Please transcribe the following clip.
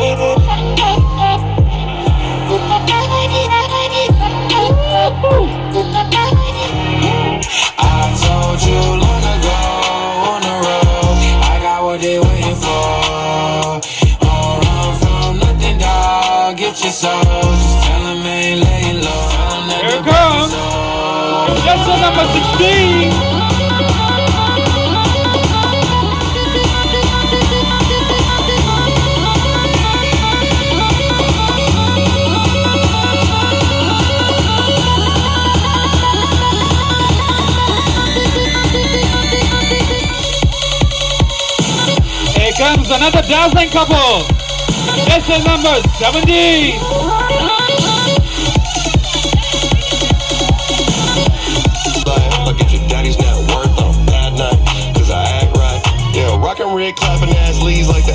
I told you long ago on the road, I got what they waiting for. Don't run from nothing, dog. Get your soul. Just tell them ain't laying low. Here it comes. That's the number 16. Here comes another dazzling couple. It's the number 17. Look at your daddy's net worth on bad night, cause I act right. Yeah, rockin' red clapping ass leaves like the